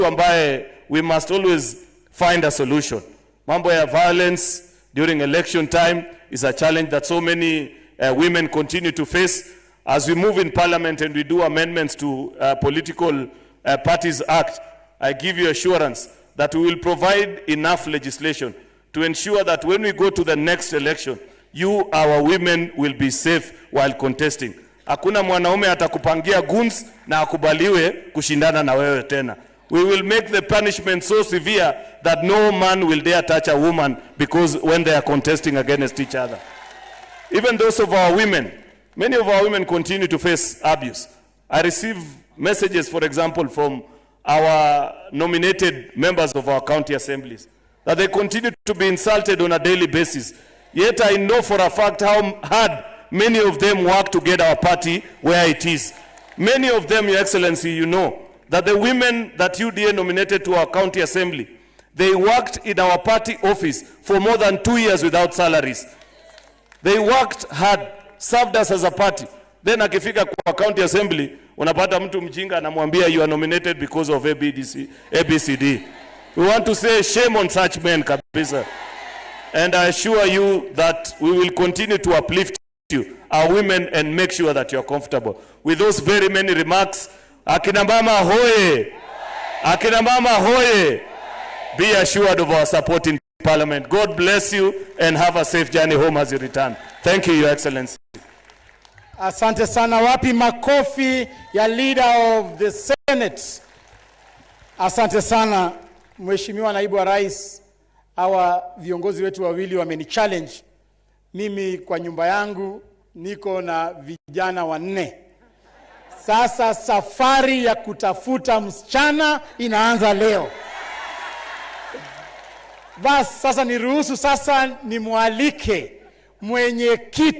ambaye we must always find a solution. Mambo ya violence during election time is a challenge that so many women continue to face. As we move in Parliament and we do amendments to Political Parties Act, I give you assurance that we will provide enough legislation to ensure that when we go to the next election, you, our women, will be safe while contesting. Hakuna mwanaume atakupangia guns na akubaliwe kushindana na wewe tena. We will make the punishment so severe that no man will dare touch a woman because when they are contesting against each other. Even those of our women, many of our women continue to face abuse. I receive messages, for example, from our nominated members of our county assemblies, that they continue to be insulted on a daily basis. Yet I know for a fact how hard many of them work to get our party where it is. Many of them, Your Excellency, you know, that the women that UDA nominated to our county assembly, they worked in our party office for more than 2 years without salaries. They worked hard, served us as a party. Then akifika kwa county assembly, unapata mtu mjinga anamwambia you are nominated because of ABCD. We want to say shame on such men, kabisa. And I assure you that we will continue to uplift you, our women, and make sure that you are comfortable. With those very many remarks, akina mama hoye! Akina mama hoye! Be assured of our support in Parliament. God bless you and have a safe journey home as you return. Thank you, Your Excellency. Asante sana. Wapi makofi ya leader of the Senate. Asante sana Mheshimiwa Naibu wa Rais. Hawa viongozi wetu wawili wameni challenge. Mimi kwa nyumba yangu niko na vijana 4. Sasa safari ya kutafuta msichana inaanza leo. Bas sasa niruhusu sasa nimwalike mwenyekiti